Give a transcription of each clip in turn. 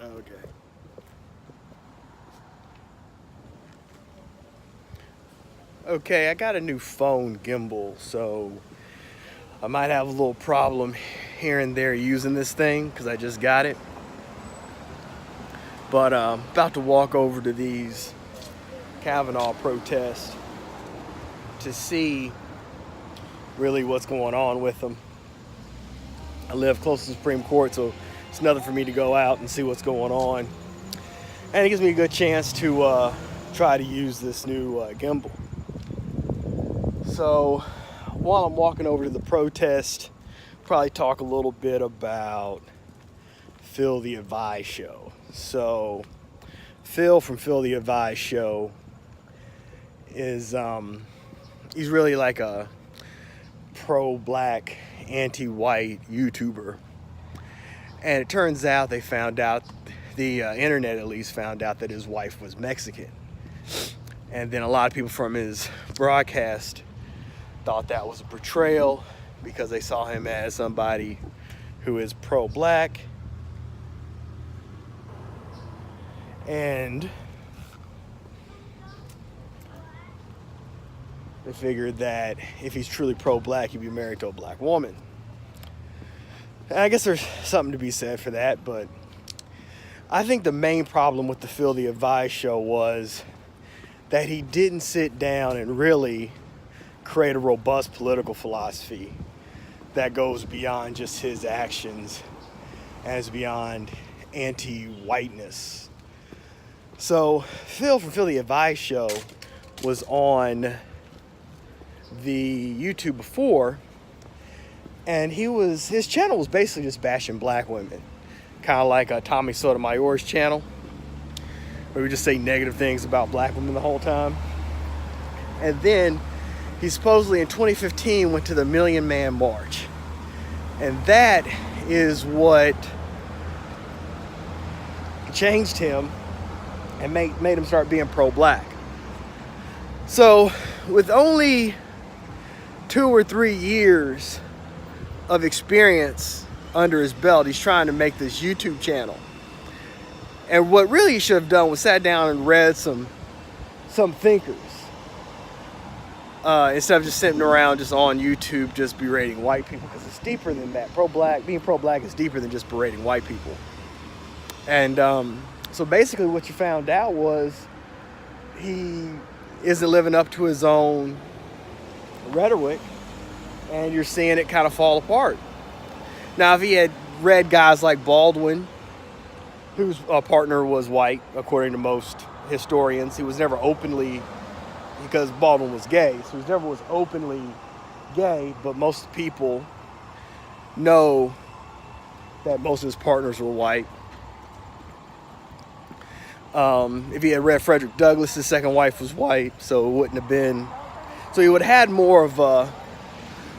Okay. Okay, I got a new phone gimbal, so I might have a little problem here and there using this thing because I just got it. But about to walk over to these Kavanaugh protests to see really what's going on with them. I live close to the Supreme Court, so it's nothing for me to go out and see what's going on. And it gives me a good chance to try to use this new gimbal. So while I'm walking over to the protest, probably talk a little bit about Phil the Advice Show. So Phil from Phil the Advice Show is he's really like a pro-black, anti-white YouTuber. And it turns out they found out, the internet at least found out, that his wife was Mexican. And then a lot of people from his broadcast thought that was a portrayal because they saw him as somebody who is pro-black. And they figured that if he's truly pro-black, he'd be married to a black woman. And I guess there's something to be said for that, but I think the main problem with the Phil the Advice Show was that he didn't sit down and really create a robust political philosophy that goes beyond just his actions and is beyond anti-whiteness. So Phil from Phil the Advice Show was on the YouTube before, and his channel was basically just bashing black women, kind of like Tommy Sotomayor's channel, where we just say negative things about black women the whole time. And then he supposedly in 2015 went to the Million Man March, and that is what changed him and made him start being pro-black. So with only 2 or 3 years of experience under his belt, he's trying to make this YouTube channel. And what really he should have done was sat down and read some thinkers, instead of just sitting around just on YouTube just berating white people, because it's deeper than that. Being pro-black is deeper than just berating white people. And so basically what you found out was he isn't living up to his own rhetoric, and you're seeing it kind of fall apart. Now, if he had read guys like Baldwin, whose partner was white, according to most historians, he was never openly, because Baldwin was gay, so he never was openly gay, but most people know that most of his partners were white. If he had read Frederick Douglass, his second wife was white, so it wouldn't have been, so he would have had more of a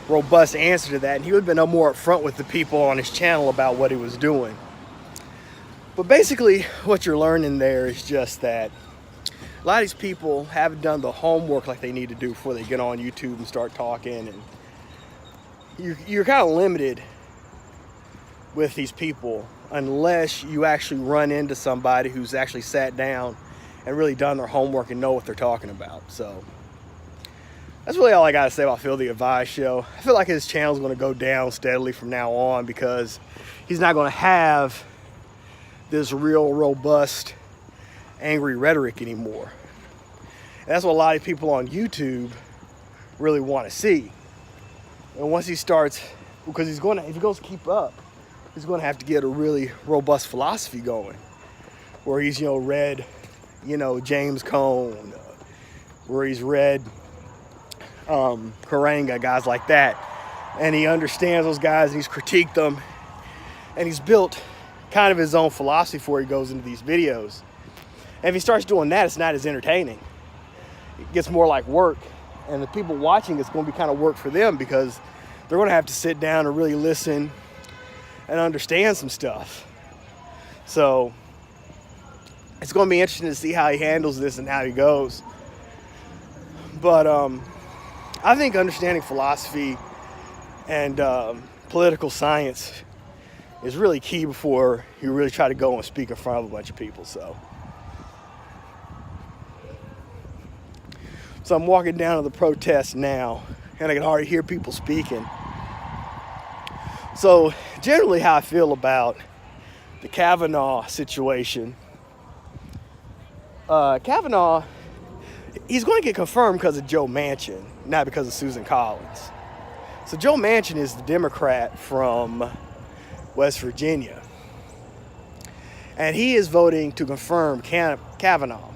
robust answer to that, and he would have been more upfront with the people on his channel about what he was doing. But basically what you're learning there is just that a lot of these people haven't done the homework like they need to do before they get on YouTube and start talking, and you're kind of limited with these people unless you actually run into somebody who's actually sat down and really done their homework and know what they're talking about. So that's really all I got to say about Phil the Advice Show. I feel like his channel is going to go down steadily from now on because he's not going to have this real robust, angry rhetoric anymore. And that's what a lot of people on YouTube really want to see. And once he starts, because if he goes to keep up, he's going to have to get a really robust philosophy going, where he's, read, James Cone, where he's read Karanga, guys like that, and he understands those guys and he's critiqued them, and he's built kind of his own philosophy before he goes into these videos. And if he starts doing that, it's not as entertaining. It gets more like work, and the people watching it's going to be kind of work for them because they're going to have to sit down and really listen and understand some stuff. So it's going to be interesting to see how he handles this and how he goes. But I think understanding philosophy and political science is really key before you really try to go and speak in front of a bunch of people. So I'm walking down to the protest now, and I can already hear people speaking. So generally how I feel about the Kavanaugh situation, Kavanaugh, he's going to get confirmed because of Joe Manchin, not because of Susan Collins. So Joe Manchin is the Democrat from West Virginia, and he is voting to confirm Kavanaugh.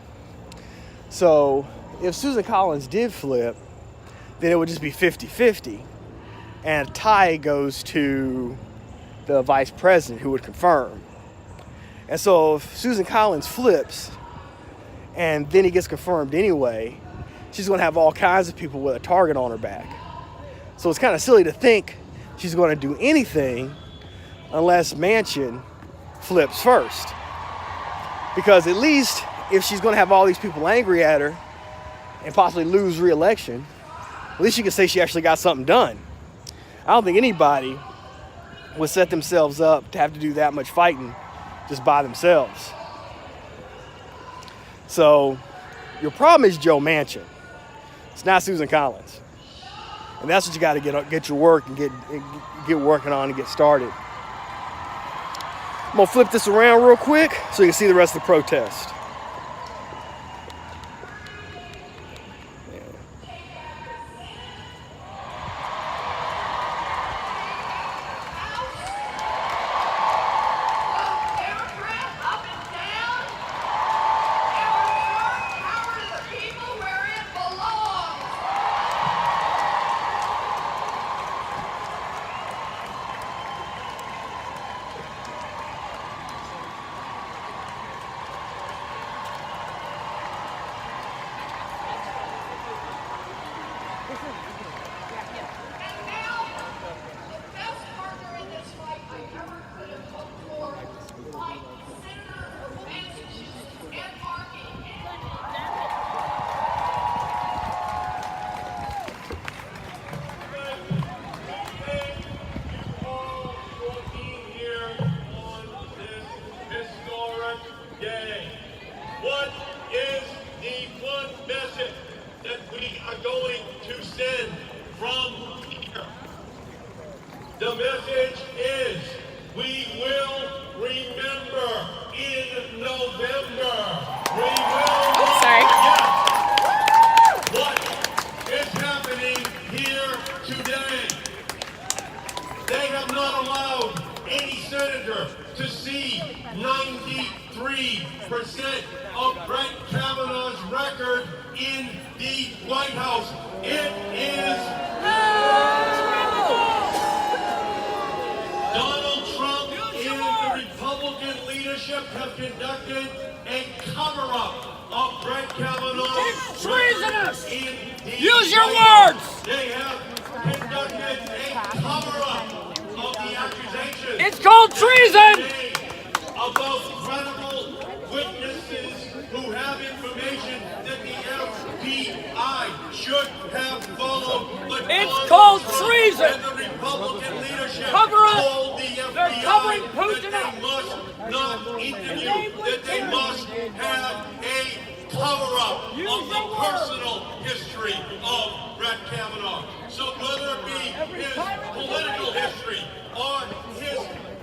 So if Susan Collins did flip, then it would just be 50-50, and a tie goes to the vice president who would confirm. And so if Susan Collins flips and then he gets confirmed anyway, she's going to have all kinds of people with a target on her back. So it's kind of silly to think she's going to do anything unless Manchin flips first. Because at least if she's going to have all these people angry at her and possibly lose re-election, at least she can say she actually got something done. I don't think anybody would set themselves up to have to do that much fighting just by themselves. So your problem is Joe Manchin. It's not Susan Collins. And that's what you got to get your work and get working on and get started. I'm going to flip this around real quick so you can see the rest of the protest. The message is, we will remember in November. We will forget what is happening here today. They have not allowed any senator to see 93% of Brett Kavanaugh's record in the White House. It is Donald Trump and the Republican leadership have conducted a cover-up of Brett Kavanaugh's record in the Use your words! They have conducted a cover-up of the accusations. It's called treason! Of those credible witnesses who have information that the FBI should have followed. But it's called treason! And the Republican leadership Cover up! told the FBI They're covering Putin that up! they must not interview, that they must have a cover-up of the personal history of Brett Kavanaugh. So whether it be his political history or his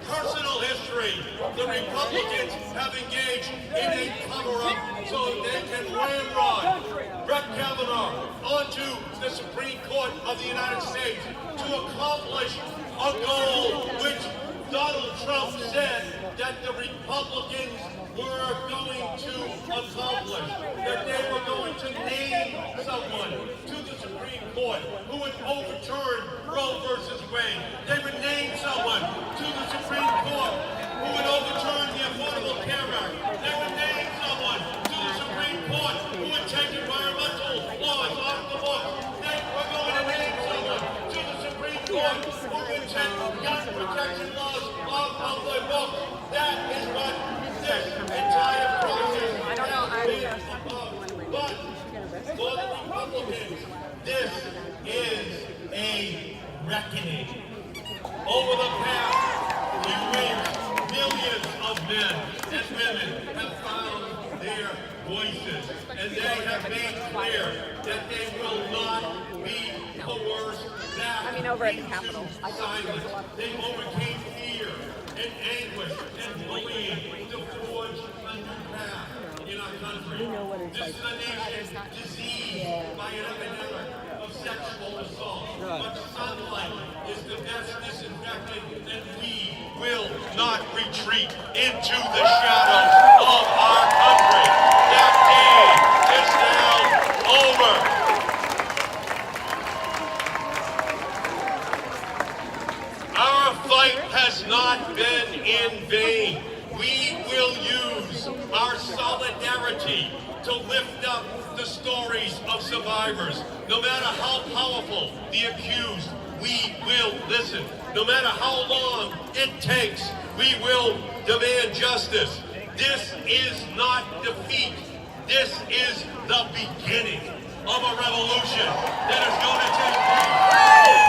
personal history, the Republicans have engaged in a cover-up so they can ramrod Brett Kavanaugh onto the Supreme Court of the United States to accomplish a goal which Donald Trump said that the Republicans were going to accomplish, that they were going to name someone to the Supreme Court who would overturn Roe versus Wade. They would name someone to the Supreme Court who would overturn the Affordable Care Act. They would name someone to the Supreme Court who would take environmental laws off the books. They were going to name someone to the Supreme Court who would take gun protection laws off of the books. That is what this entire process has been about. But for the Republicans, this is a reckoning. Over the past few weeks, and women have found their voices, and they have made clear that they will not be coerced back over at the Capitol. silence. They overcame fear and anguish and bullying to forge a new path in our country. This is a nation diseased by an epidemic of sexual assault. But sunlight is the best disinfectant, and we will not retreat into the shadows of our country. That day is now over. Our fight has not been in vain. We will use our solidarity to lift up the stories of survivors. No matter how powerful the accused, we will listen. No matter how long it takes, we will demand justice. This is not defeat. This is the beginning of a revolution that is going to take place.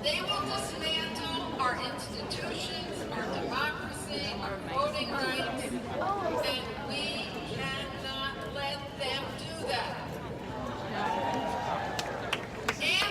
They will dismantle our institutions, our democracy, our voting rights, and we cannot let them do that. And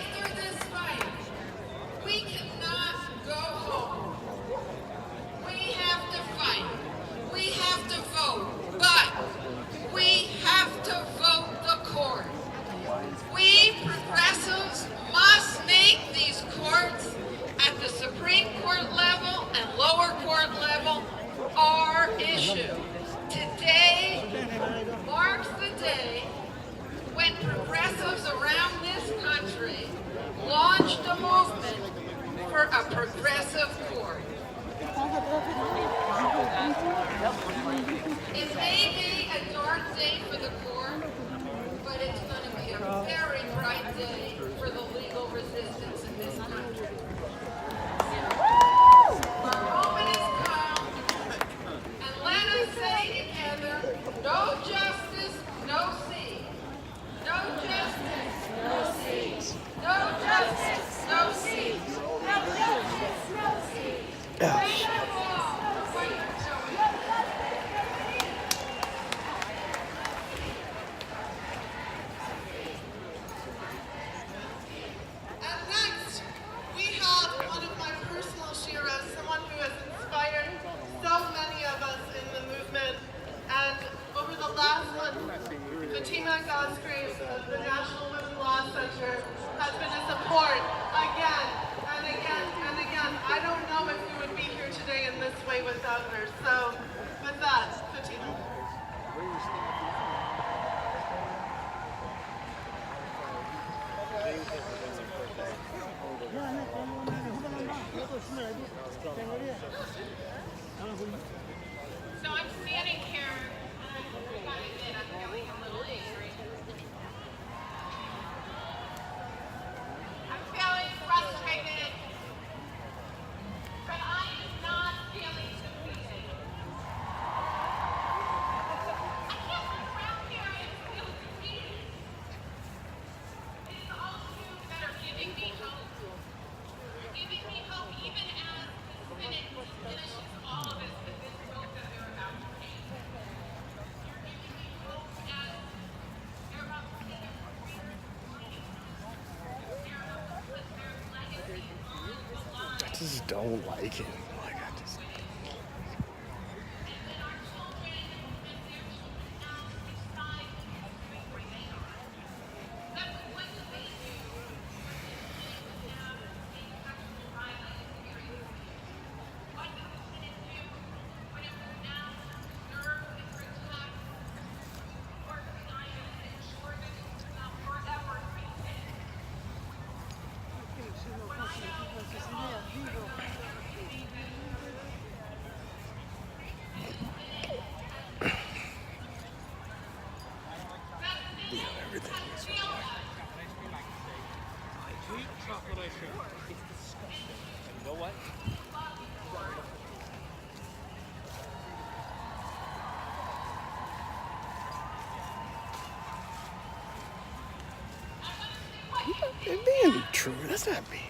with others. So with that, 15. So I'm standing here, and I gotta admit, I'm feeling a little angry. I'm feeling frustrated, but I am not feeling defeated. I can't look around here and feel defeated. It's all you that are giving me hope. Giving me hope even as the Senate finishes all of this with this vote that they're about to take. You're giving me hope as they're about to take their careers away. They're about to put their legacy on the line. I just don't like him. Like, I just. And then our children and their children now decide where they are. But what do they do when the Senate would have a sexual violence hearing? What does the Senate do when it would now serve and protect or deny and ensure that it will not forever be hit? When I know that all of you are going to be Everything is You know what? it being true. That's not being